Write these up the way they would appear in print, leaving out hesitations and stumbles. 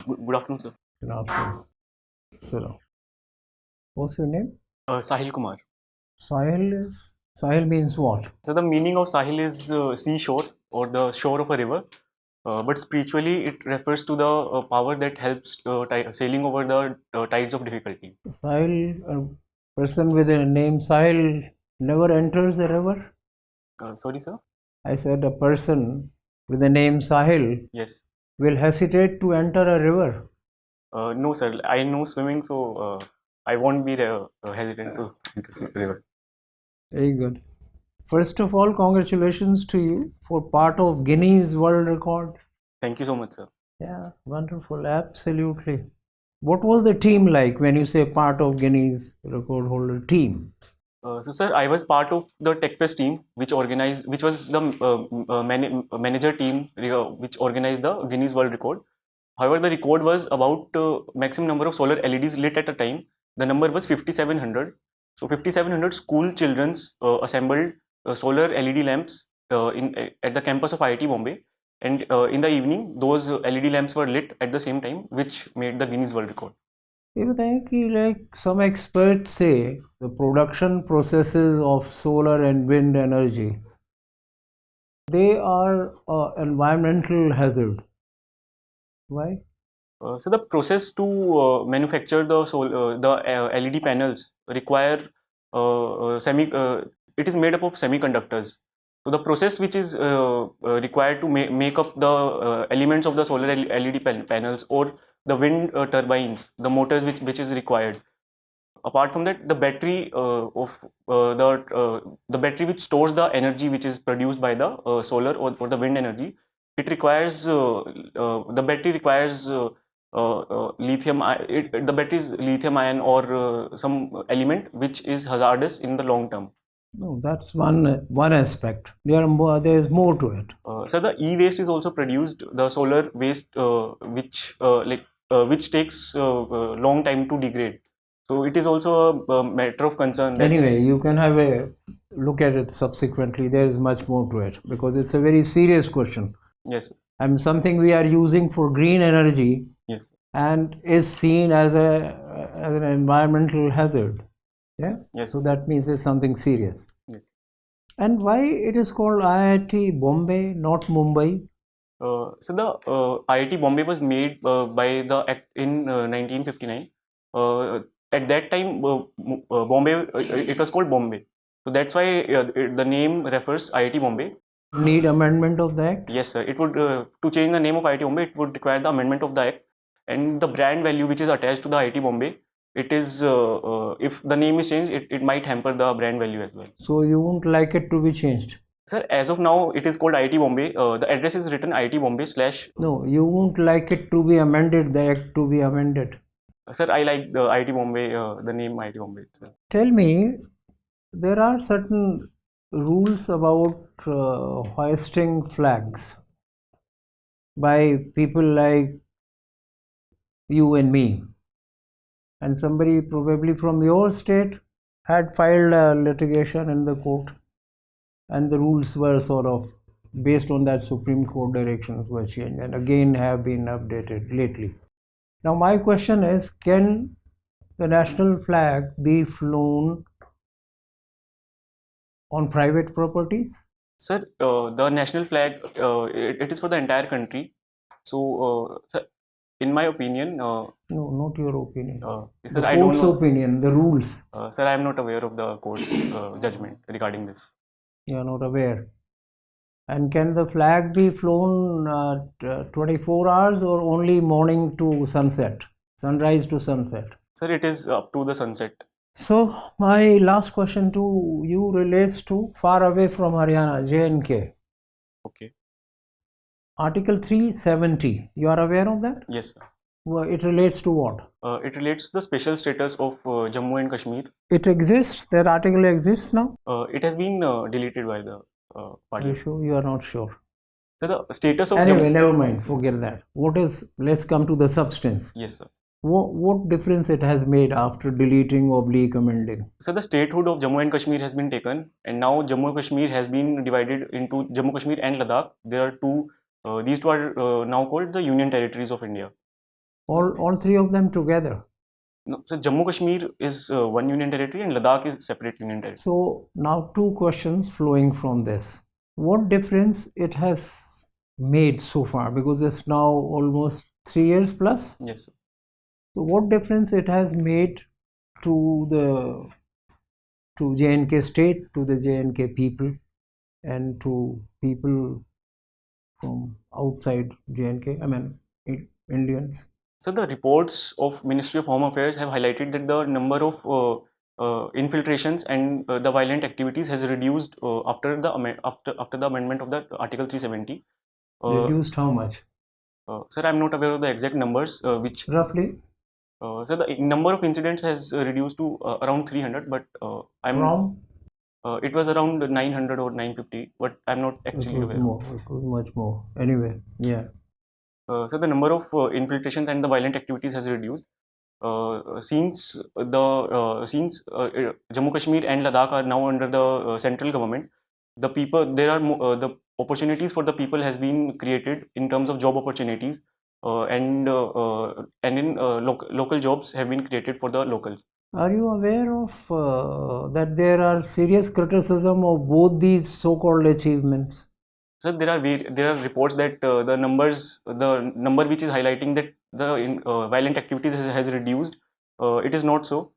Good afternoon, sir. Good afternoon. So, what's your name? Sahil Kumar. Sahil means what? So the meaning of Sahil is seashore or the shore of a river. But spiritually, it refers to the power that helps sailing over the tides of difficulty. Sahil, a person with a name Sahil never enters a river. Sorry, sir. I said a person with the name Sahil Yes. will hesitate to enter a river. No, sir. I know swimming, so I won't be hesitant to enter the river. Very good. First of all, congratulations to you for part of Guinness World Record. Thank you so much, sir. Yeah, wonderful. Absolutely. What was the team like when you say part of Guinness Record holder team? So, sir, I was part of the TechFest team, which was the manager team which organized the Guinness World Record. However, the record was about maximum number of solar LEDs lit at a time. The number was 5,700. So 5,700 school childrens assembled solar LED lamps at the campus of IIT Bombay. And in the evening, those LED lamps were lit at the same time, which made the Guinness World Record. You think, like some experts say, the production processes of solar and wind energy, they are environmental hazard. Why? So the process to manufacture the LED panels require it is made up of semiconductors. So the process which is required to make up the elements of the solar LED panels or the wind turbines, the motors which is required. Apart from that, the battery the battery which stores the energy which is produced by the solar or the wind energy, it requires the battery requires the battery is lithium ion or some element which is hazardous in the long term. No, that's one aspect. There is more to it. So the e-waste is also produced. The solar waste which takes long time to degrade. So it is also a matter of concern. Anyway, you can have a look at it subsequently. There is much more to it because it's a very serious question. Yes. And something we are using for green energy. Yes. And is seen as an environmental hazard. Yeah. Yes. So that means it's something serious. Yes. And why it is called IIT Bombay, not Mumbai? So the IIT Bombay was made by the Act in 1959. At that time, Bombay it was called Bombay. So that's why the name refers IIT Bombay. Need amendment of the Act? Yes, sir. It would to change the name of IIT Bombay, it would require the amendment of the Act, and the brand value which is attached to the IIT Bombay. It is if the name is changed, it might hamper the brand value as well. So you won't like it to be changed? Sir, as of now, it is called IIT Bombay. The address is written IIT Bombay / No, you won't like it to be amended, the Act to be amended. Sir, I like the IIT Bombay, the name IIT Bombay itself. Tell me, there are certain rules about hoisting flags by people like you and me. And somebody probably from your state had filed a litigation in the court, and the rules were sort of based on that Supreme Court directions were changed and again have been updated lately. Now my question is, can the national flag be flown on private properties? Sir, the national flag, it is for the entire country. So, sir, in my opinion, no, not your opinion. Sir, the I don't court's know. Opinion, the rules. Sir, I am not aware of the court's judgment regarding this. You are not aware. And can the flag be flown 24 hours or only morning to sunset, sunrise to sunset? Sir, it is up to the sunset. So my last question to you relates to far away from Haryana, J&K. Okay. Article 370, you are aware of that? Yes, sir. Well, it relates to what? It relates to the special status of Jammu and Kashmir. It exists? That article exists now? It has been deleted by the party. Are you sure? You are not sure. So the status of anyway, never mind. Forget that. What is? Let's come to the substance. Yes, sir. What difference it has made after deleting / amending? So the statehood of Jammu and Kashmir has been taken, and now Jammu and Kashmir has been divided into Jammu Kashmir and Ladakh. There are two. These two are now called the Union Territories of India. All three of them together. No, so Jammu Kashmir is one union territory and Ladakh is separate union territory. So now two questions flowing from this. What difference it has made so far? Because it's now almost 3 years plus. Yes, sir. So what difference it has made to the to J&K state, to the J&K people, and to people from outside J&K? I mean, Indians. So the reports of Ministry of Home Affairs have highlighted that the number of infiltrations and the violent activities has reduced after the after the amendment of the Article 370. Reduced how much? Sir, I'm not aware of the exact numbers, which Roughly so the number of incidents has reduced to around 300, but I'm from? it was around 900 or 950, but I'm not It actually was aware. more. It was much more. Anyway, yeah. So the number of infiltrations and the violent activities has reduced. Since Jammu Kashmir and Ladakh are now under the central government, the people there are the opportunities for the people has been created in terms of job opportunities, and in local jobs have been created for the locals. Are you aware of that there are serious criticism of both these so-called achievements? So there are reports that the number which is highlighting that the violent activities has reduced. It is not so.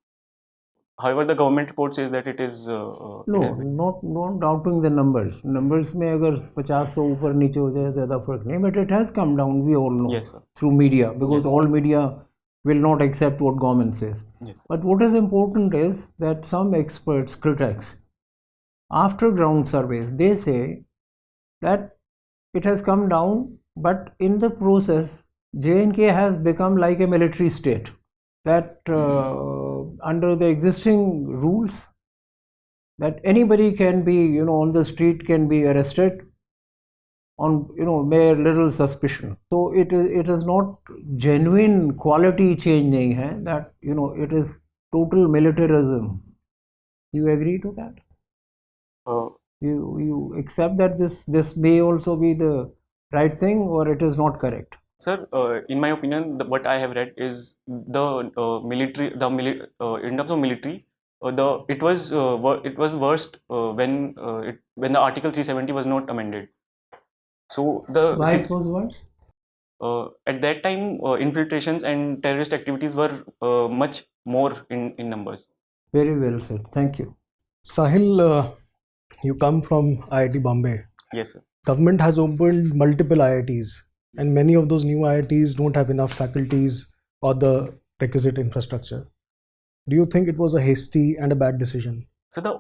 However, the government report says that it is. No, not doubting the numbers. Numbers में अगर 50 से ऊपर नीचे हो जाए ज़्यादा फर्क नहीं. But it has come down. We all know. Yes, sir. Through media, because Yes. all media will not accept what government says. Yes. But what is important is that some experts, critics, after ground surveys, they say that it has come down, but in the process, J&K has become like a military state. That under the existing rules, that anybody can be, on the street can be arrested on, mere little suspicion. So it is not genuine quality change नहीं है, that, it is total militarism. You agree to that? Uh, You accept that this may also be the right thing, or it is not correct? Sir, in my opinion, what I have read is the military, in terms of military, it was worst when the Article 370 was not amended. So Why it was worse? At that time, infiltrations and terrorist activities were much more in numbers. Very well said. Thank you. Sahil, you come from IIT Bombay. Yes, sir. Government has opened multiple IITs, and many of those new IITs don't have enough faculties or the requisite infrastructure. Do you think it was a hasty and a bad decision? So the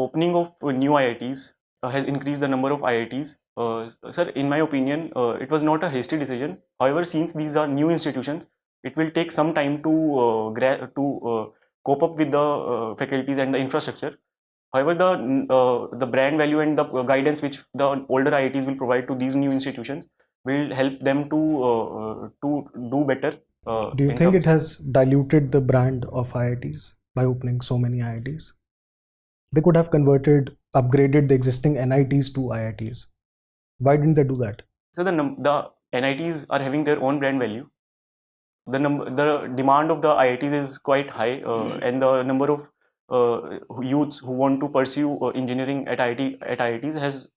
opening of new IITs has increased the number of IITs. Sir, in my opinion, it was not a hasty decision. However, since these are new institutions, it will take some time to cope up with the faculties and the infrastructure. However, the brand value and the guidance which the older IITs will provide to these new institutions will help them to do better. Do you think it has diluted the brand of IITs by opening so many IITs? They could have upgraded the existing NITs to IITs. Why didn't they do that? So the NITs are having their own brand value. The demand of the IITs is quite high, and the number of youths who want to pursue engineering at IITs has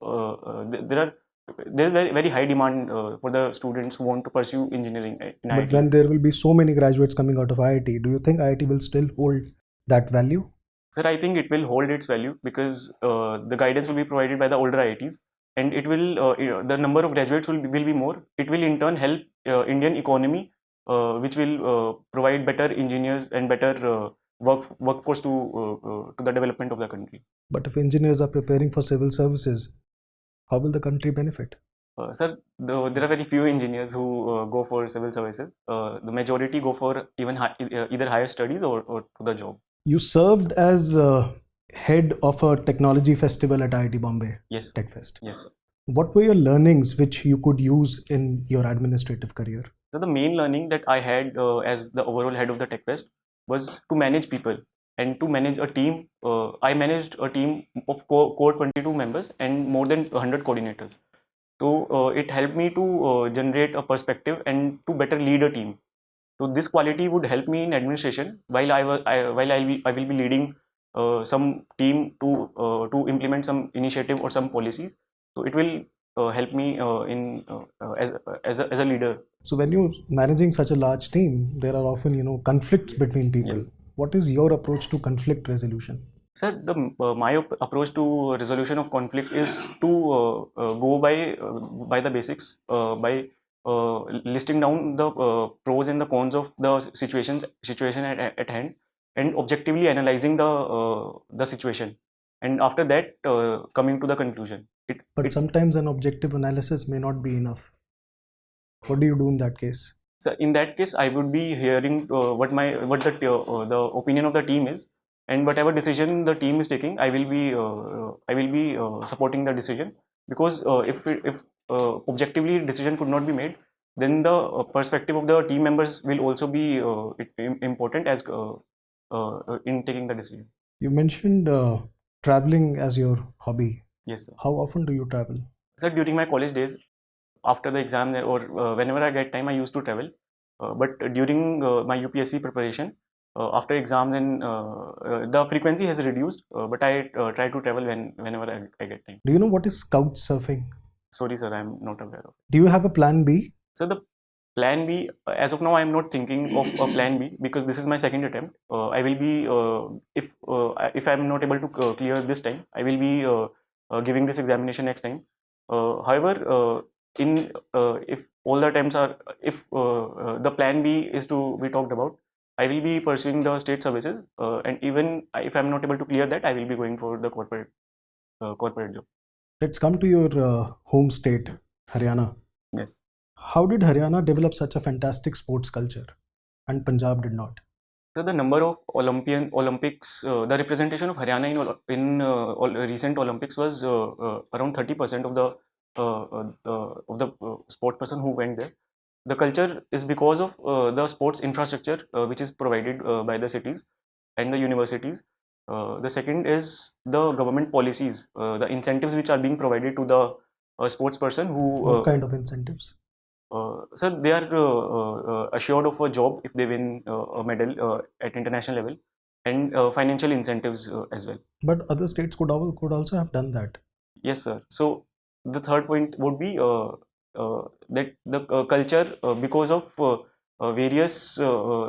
there's very high demand for the students who want to pursue engineering in But IITs. when there will be so many graduates coming out of IIT, do you think IIT will still hold that value? Sir, I think it will hold its value because the guidance will be provided by the older IITs, and it will the number of graduates will be more. It will in turn help Indian economy, which will provide better engineers and better workforce to the development of the country. But if engineers are preparing for civil services, how will the country benefit? Sir, there are very few engineers who go for civil services. The majority go for even either higher studies or to the job. You served as head of a technology festival at IIT Bombay. Yes. TechFest. Yes, sir. What were your learnings which you could use in your administrative career? So the main learning that I had as the overall head of the TechFest was to manage people and to manage a team. I managed a team of core 22 members and more than 100 coordinators. So it helped me to generate a perspective and to better lead a team. So this quality would help me in administration while I will be leading some team to implement some initiative or some policies. So it will help me in as a leader. So when you're managing such a large team, there are often, conflicts between people. Yes. What is your approach to conflict resolution? Sir, my approach to resolution of conflict is to go by the basics, by listing down the pros and the cons of the situation at hand, and objectively analyzing the situation, and after that coming to the conclusion. But sometimes an objective analysis may not be enough. What do you do in that case? So in that case, I would be hearing what the opinion of the team is, and whatever decision the team is taking, I will be supporting the decision, because if objectively decision could not be made, then the perspective of the team members will also be important as in taking the decision. You mentioned traveling as your hobby. Yes, sir. How often do you travel? Sir, during my college days, after the exam or whenever I get time, I used to travel. But during my UPSC preparation, after exams and the frequency has reduced, but I try to travel whenever I get time. Do you know what is couch surfing? Sorry, sir, I'm not aware of it. Do you have a plan B? So the plan B, as of now, I'm not thinking of a plan B, because this is my second attempt. I will be if I'm not able to clear this time, I will be giving this examination next time. However, if all the attempts are, if the plan B is to be talked about, I will be pursuing the state services, and even if I'm not able to clear that, I will be going for the corporate job. Let's come to your home state, Haryana. Yes. How did Haryana develop such a fantastic sports culture and Punjab did not? So the number of Olympics, the representation of Haryana in recent Olympics was around 30% of the sport person who went there. The culture is because of the sports infrastructure which is provided by the cities and the universities. The second is the government policies, the incentives which are being provided to the sports person who. What kind of incentives? So they are assured of a job if they win a medal at international level, and financial incentives as well. But other states could also have done that. Yes, sir. So the third point would be that the culture, because of various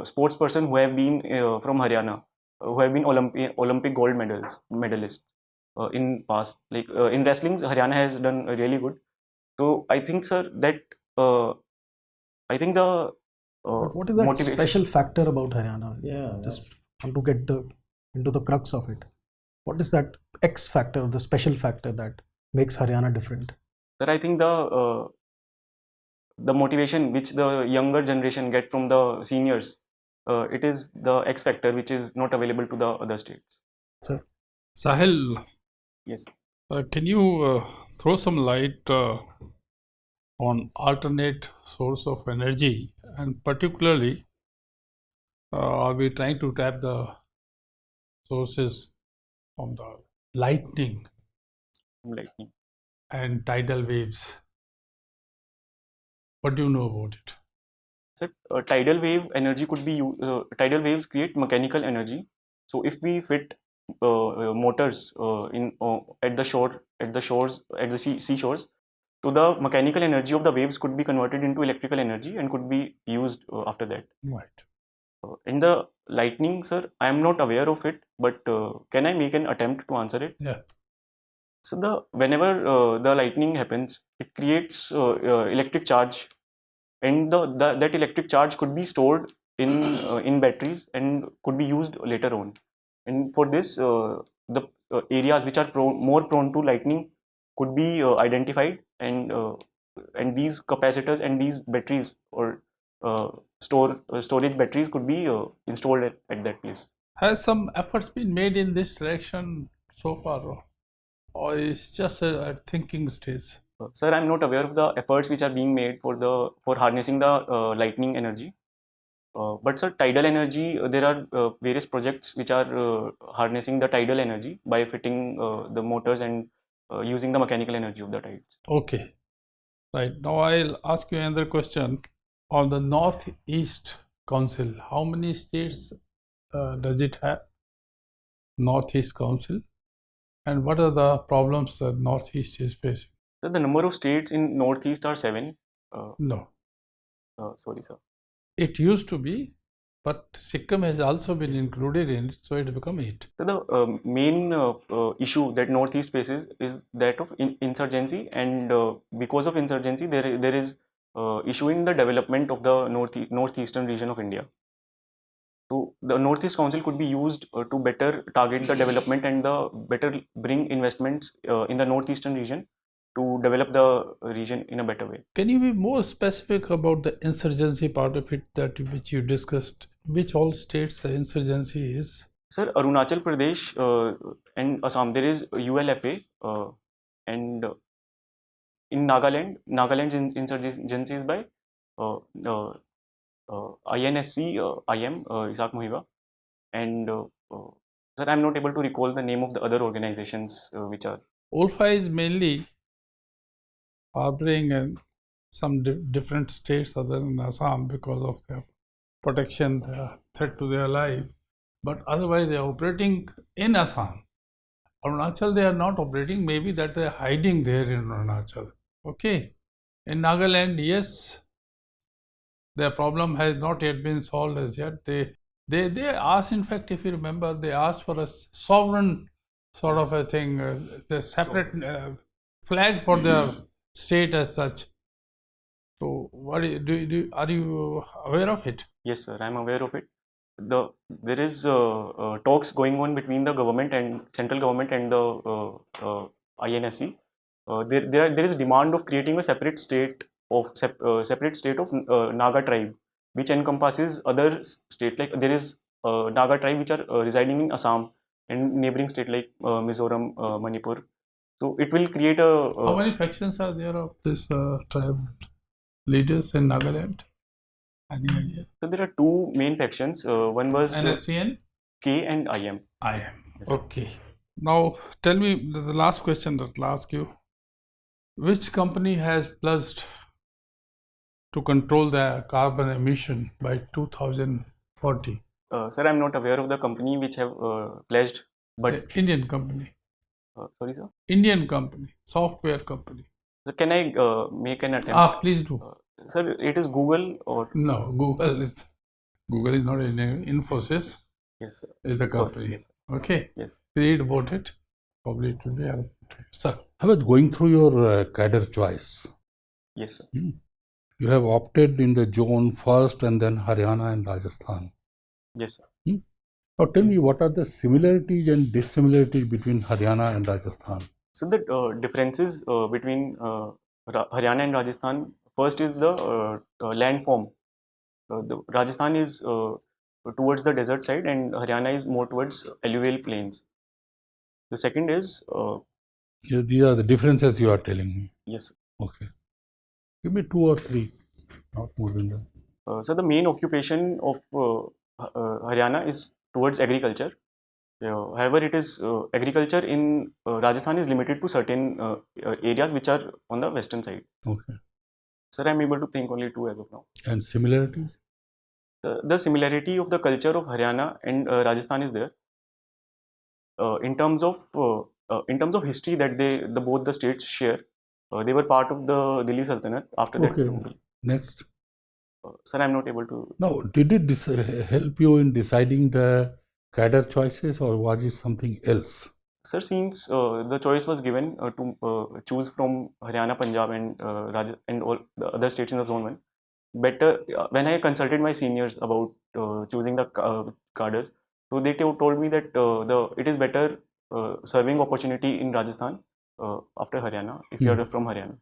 sports person who have been from Haryana, who have been Olympic gold medalists in past. Like in wrestling, Haryana has done really good. So I think, sir, that I think the But what is that motivation. special factor about Haryana? Yeah. Just want to get into the crux of it. What is that X factor, the special factor that makes Haryana different? Sir, I think the motivation which the younger generation get from the seniors, it is the X factor which is not available to the other states. Sir? Sahil, Yes. can you throw some light on alternate source of energy, and particularly are we trying to tap the sources from the lightning Lightning. and tidal waves? What do you know about it? So tidal wave energy could be tidal waves create mechanical energy. So if we fit motors at the seashores, so the mechanical energy of the waves could be converted into electrical energy and could be used after that. Right. In the lightning, sir, I am not aware of it, but can I make an attempt to answer it? Yeah. So whenever the lightning happens, it creates electric charge, and that electric charge could be stored in batteries and could be used later on. And for this, the areas which are more prone to lightning could be identified, and these capacitors and these batteries or storage batteries could be installed at that place. Has some efforts been made in this direction so far, or it's just a thinking stage? Sir, I'm not aware of the efforts which are being made for harnessing the lightning energy. But sir, tidal energy, there are various projects which are harnessing the tidal energy by fitting the motors and using the mechanical energy of the tides. Okay. Right. Now I'll ask you another question. On the northeast Council. How many states does it have? Northeast Council. And what are the problems the Northeast is facing? So the number of states in Northeast are 7. No. Sorry, sir. It used to be, but Sikkim has also been included in it, so it become 8. So the main issue that Northeast faces is that of insurgency, and because of insurgency, there is issue in the development of the northeastern region of India. So the Northeast Council could be used to better target the development and the better bring investments in the northeastern region to develop the region in a better way. Can you be more specific about the insurgency part of it that which you discussed? Which all states the insurgency is? Sir, Arunachal Pradesh and Assam, there is ULFA, and in Nagaland's insurgency is by INSC, IM, Isaac Mohiba, and sir, I'm not able to recall the name of the other organizations which are. ULFA is mainly harboring in some different states other than Assam because of their protection, the threat to their life. But otherwise, they are operating in Assam. Arunachal, they are not operating. Maybe that they are hiding there in Arunachal. Okay. In Nagaland, yes, their problem has not yet been solved as yet. They asked, in fact, if you remember, they asked for a sovereign sort of a thing, the separate flag for their state as such. So, what are you aware of it? Yes, sir, I'm aware of it. There is talks going on between the government and central government and the INSC. There is demand of creating a separate state of Naga tribe, which encompasses other states. Like there is Naga tribe which are residing in Assam and neighboring state like Mizoram, Manipur. So it will create a. How many factions are there of this tribe leaders in Nagaland? Any idea? So there are two main factions. One was NSCN? K and IM. IM. Yes. Okay. Now tell me the last question that I'll ask you. Which company has pledged to control the carbon emission by 2040? Sir, I'm not aware of the company which have pledged, but The Indian company. sorry, sir. Indian company, software company. So can I make an attempt? Please do. Sir, it is Google or No, Google is not in Infosys. yes, sir. Is the Sorry, company. yes, sir. Okay. Yes. Read about it. Probably it will be helpful to you. Sir. How about going through your cadre choice? Yes, sir. You have opted in the zone first and then Haryana and Rajasthan. Yes, sir. Now tell me, what are the similarities and dissimilarities between Haryana and Rajasthan? So the differences between Haryana and Rajasthan, first is the landform. The Rajasthan is towards the desert side and Haryana is more towards alluvial plains. The second is Yeah, these are the differences you are telling me. yes, sir. Okay. Give me 2 or 3, not more than that. So the main occupation of Haryana is towards agriculture. However, it is agriculture in Rajasthan is limited to certain areas which are on the western side. Okay. Sir, I'm able to think only 2 as of now. And similarities? The similarity of the culture of Haryana and Rajasthan is there. In terms of history that both the states share, they were part of the Delhi Sultanate after that. Okay. Next. Sir, I'm not able to. Now, did it help you in deciding the cadre choices, or was it something else? Sir, since the choice was given to choose from Haryana, Punjab, and all the other states in the Zone 1, better when I consulted my seniors about choosing the cadres, so they told me that it is better serving opportunity in Rajasthan after Haryana if you are from Haryana.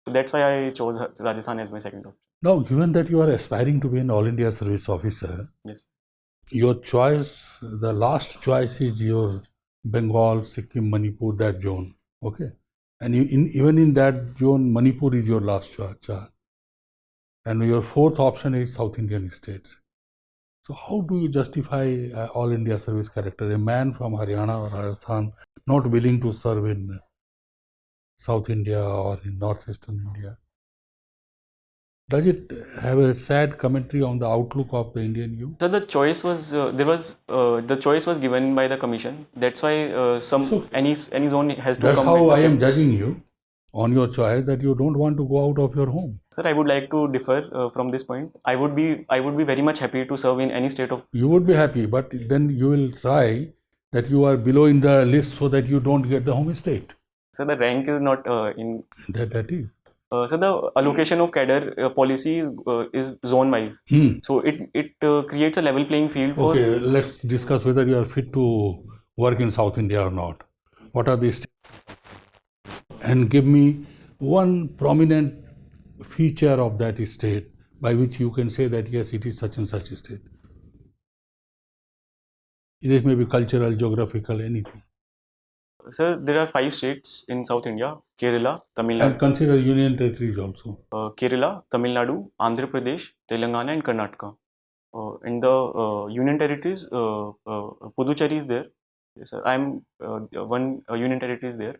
So that's why I chose Rajasthan as my second option. Now, given that you are aspiring to be an All India Service Officer, Yes. your choice, the last choice is your Bengal, Sikkim, Manipur, that zone. Okay. And even in that zone, Manipur is your last choice. And your fourth option is South Indian states. So how do you justify All India Service character? A man from Haryana or Rajasthan not willing to serve in South India or in northeastern India? Does it have a sad commentary on the outlook of the Indian youth? So the choice was the choice was given by the commission. That's why So- any zone has to That's come. how with I the am judging you on your choice, that you don't want to go out of your home. Sir, I would like to differ from this point. I would be very much happy to serve in any state of. You would be happy, but then you will try that you are below in the list so that you don't get the home state. So the rank is not in. That is. So the allocation of cadre policy is zone wise. So it creates a level playing field for. Okay, let's discuss whether you are fit to work in South India or not. What are the states? And give me one prominent feature of that state by which you can say that yes, it is such and such a state. This may be cultural, geographical, anything. Sir, there are 5 states in South India: Kerala, Tamil And Nadu, consider union territories also. Kerala, Tamil Nadu, Andhra Pradesh, Telangana, and Karnataka. In the union territories, Puducherry is there. Yes, sir. I'm one union territory is there.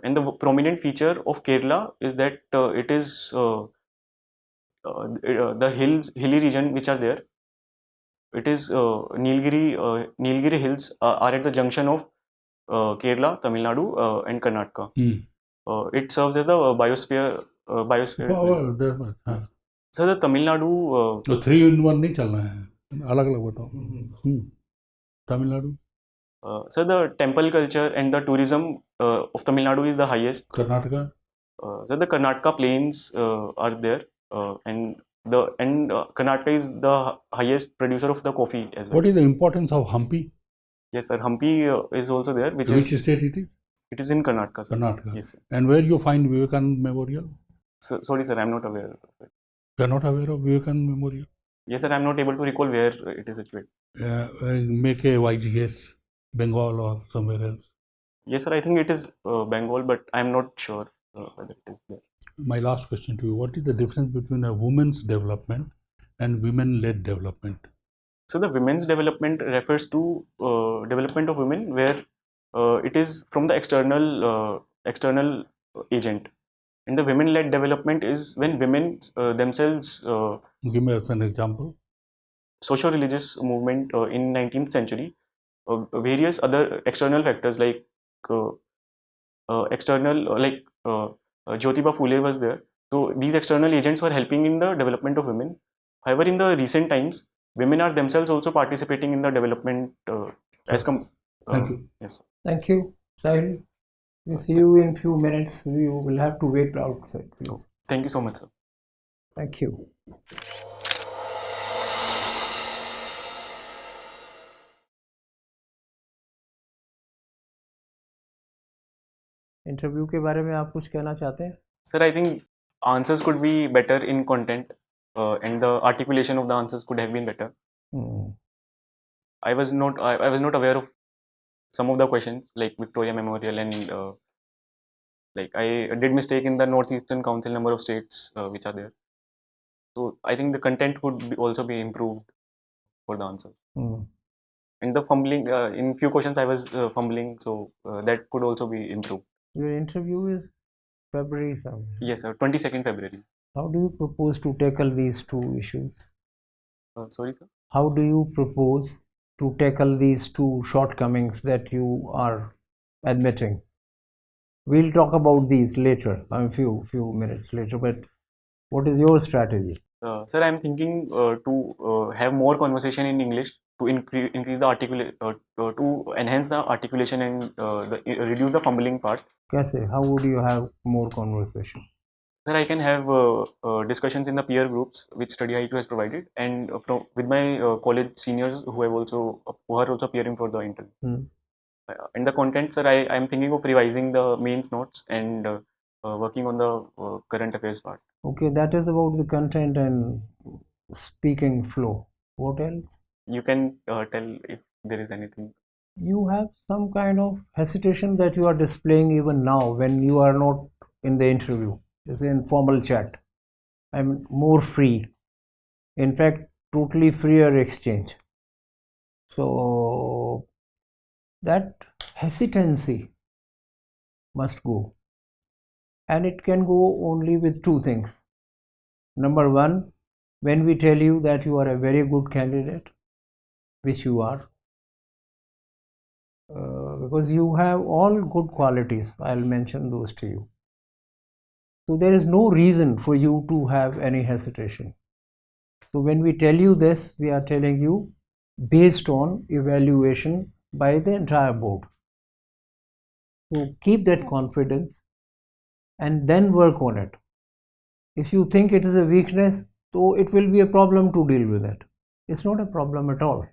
And the prominent feature of Kerala is that it is the hilly region which are there. It is Nilgiri Hills are at the junction of Kerala, Tamil Nadu, and Karnataka. It serves as the biosphere. Oh, there was, हाँ. So the Tamil Nadu. तो 3 in 1 नहीं चलना है, अलग अलग बताओ. Tamil Nadu. So the temple culture and the tourism of Tamil Nadu is the highest. Karnataka. So the Karnataka plains are there, and Karnataka is the highest producer of the coffee as well. What is the importance of Hampi? Yes, sir. Hampi is also there, which state it is? It is in Karnataka, sir. Karnataka. Yes, sir. And where you find Vivekanand Memorial? So, sorry, sir, I'm not aware of it. You are not aware of Vivekanand Memorial? Yes, sir, I'm not able to recall where it is situated. Make a wise guess, Bengal or somewhere else. Yes, sir, I think it is Bengal, but I'm not sure whether it is there. My last question to you: what is the difference between a woman's development and women-led development? So the women's development refers to development of women where it is from the external agent, and the women-led development is when women themselves. Give me as an example. Socio-religious movement in 19th century, various other external factors like Jyotiba Phule was there. So these external agents were helping in the development of women. However, in the recent times, women are themselves also participating in the development Thank you. Yes. Thank you, Sahil. We'll see you in few minutes. You will have to wait outside, please. Thank you so much, sir. Thank you. Interview के बारे में आप कुछ कहना चाहते हैं? Sir, I think answers could be better in content, and the articulation of the answers could have been better. I was not aware of some of the questions like Victoria Memorial, and like I did mistake in the Northeastern Council number of states which are there. So I think the content could also be improved for the answers. And the fumbling in few questions I was fumbling, so that could also be improved. Your interview is February somewhere. Yes, sir. 22nd February. How do you propose to tackle these two issues? Sorry, sir. How do you propose to tackle these two shortcomings that you are admitting? We'll talk about these later, a few minutes later. But what is your strategy? Sir, I'm thinking to have more conversation in English to increase the to enhance the articulation and reduce the fumbling part. Kaise? How would you have more conversation? Sir, I can have discussions in the peer groups which StudyIQ has provided, and with my college seniors who are also appearing for the interview. And the content, sir, I am thinking of revising the mains notes and working on the current affairs part. Okay, that is about the content and speaking flow. What else? You can tell if there is anything. You have some kind of hesitation that you are displaying even now when you are not in the interview. It's an informal chat. I'm more free. In fact, totally freer exchange. So that hesitancy must go. And it can go only with two things. Number one, when we tell you that you are a very good candidate, which you are, because you have all good qualities, I'll mention those to you. So there is no reason for you to have any hesitation. So when we tell you this, we are telling you based on evaluation by the entire board. So keep that confidence and then work on it. If you think it is a weakness, so it will be a problem to deal with it. It's not a problem at all.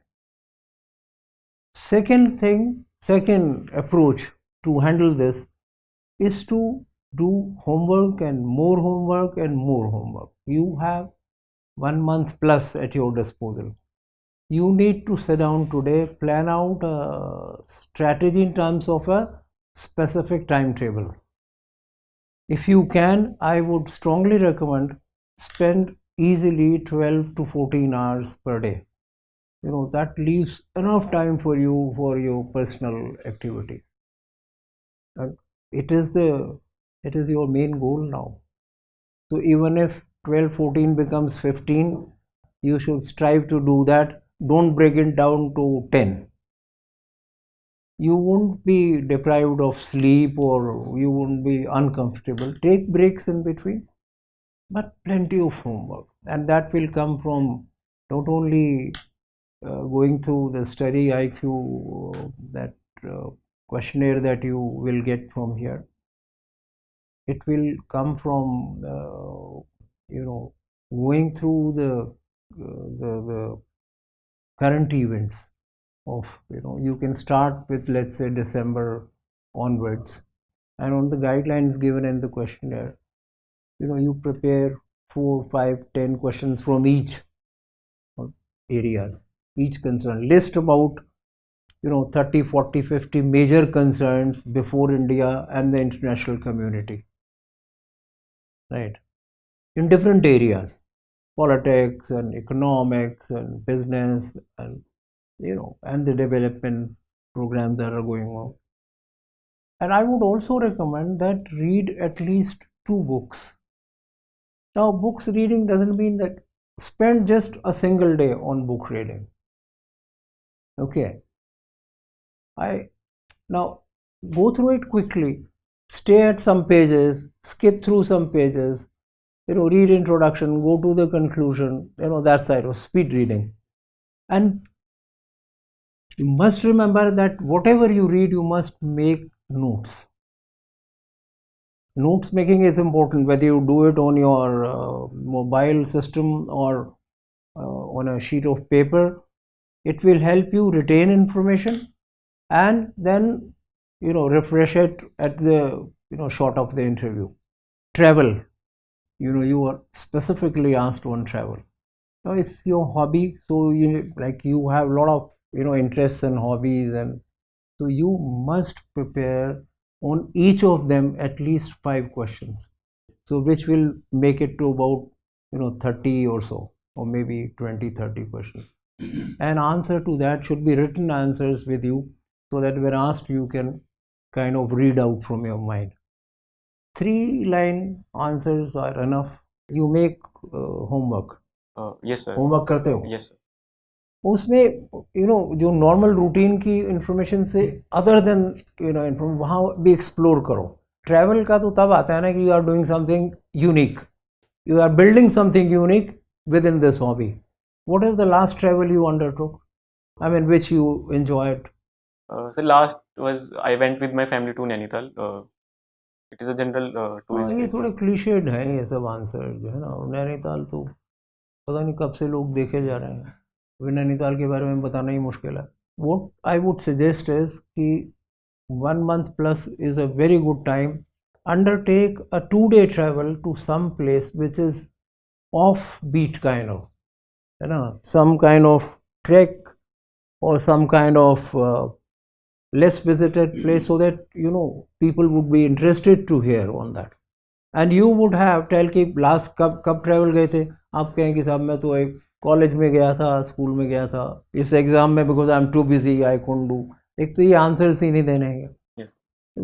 Second approach to handle this is to do homework and more homework and more homework. You have 1 month plus at your disposal. You need to sit down today, plan out a strategy in terms of a specific timetable. If you can, I would strongly recommend spend easily 12 to 14 hours per day. That leaves enough time for you for your personal activities. And it is your main goal now. So even if 12, 14 becomes 15, you should strive to do that. Don't break it down to 10. You won't be deprived of sleep or you won't be uncomfortable. Take breaks in between, but plenty of homework. And that will come from not only going through the StudyIQ, that questionnaire that you will get from here. It will come from going through the current events of you can start with, let's say, December onwards, and on the guidelines given in the questionnaire, you prepare 4, 5, 10 questions from each areas, each concern. List about 30, 40, 50 major concerns before India and the international community, right, in different areas, politics and economics and business and and the development programs that are going on. And I would also recommend that read at least 2 books. Now, books reading doesn't mean that spend just a single day on book reading. Okay. Now go through it quickly, stay at some pages, skip through some pages, read introduction, go to the conclusion, that side of speed reading. And you must remember that whatever you read, you must make notes. Notes making is important, whether you do it on your mobile system or on a sheet of paper. It will help you retain information and then refresh it at the short of the interview. Travel, you are specifically asked on travel. Now it's your hobby, so you have a lot of interests and hobbies, and so you must prepare on each of them at least 5 questions, so which will make it to about 30 or so, or maybe 20-30 questions. And answer to that should be written answers with you, so that when asked you can kind of read out from your mind. 3-line answers are enough. You make homework. Yes sir. Homework करते हो? Yes sir. उसमें जो normal routine की information से other than वहाँ भी explore करो. Travel का तो तब आता है ना कि you are doing something unique, you are building something unique within this hobby. What is the last travel you undertook, I mean, which you enjoyed? So last was I went with my family to Nainital. It is a general tourist ये place. थोड़े clichéd है ये सब answer जो है ना. नैनीताल तो पता नहीं कब से लोग देखे जा रहे हैं, नैनीताल के बारे में बताना ही मुश्किल है. What I would suggest is कि 1 month plus is a very good time. Undertake a 2-day travel to some place which is offbeat kind of, some kind of trek or some kind of less visited place, so that people would be interested to hear on that. And you would have tell कि last कब travel गए थे. आप कहें कि साहब मैं तो एक कॉलेज में गया था, स्कूल में गया था, इस एग्जाम में because I am too busy I couldn't do. एक तो ये आंसर्स ही नहीं देने हैं. Yes.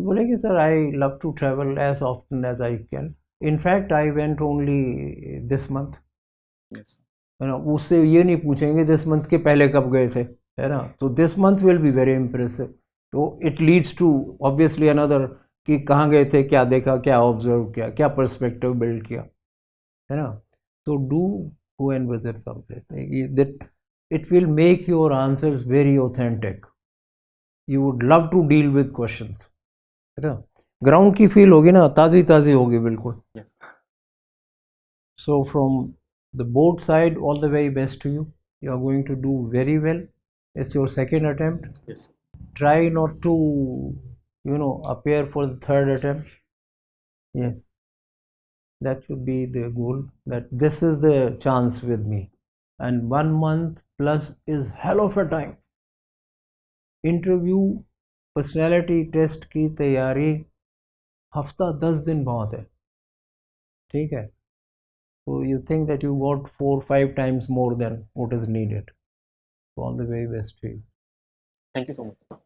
बोले कि sir I love to travel as often as I can. In fact, I went only this month. Yes. है ना, उससे ये नहीं पूछेंगे दिस मंथ के पहले कब गए थे, है ना. तो this month will be very impressive. तो it leads to obviously another कि कहाँ गए थे, क्या देखा, क्या ऑब्जर्व किया, क्या पर्सपेक्टिव बिल्ड किया, है ना. तो do go and visit some place that it will make your answers very authentic. You would love to deal with questions, है ना. ग्राउंड की फील होगी ना, ताज़ी ताज़ी होगी बिल्कुल. Yes. So from the board side, all the very best to you. You are going to do very well. It's your second attempt. Yes. Try not to, appear for the third attempt. Yes, that should be the goal. That this is the chance with me, and 1 month plus is hell of a time. Interview, personality test की तैयारी हफ्ता 10 दिन बहुत है, ठीक है. So you think that you got 4-5 times more than what is needed. So all the very best to you. Thank you so much.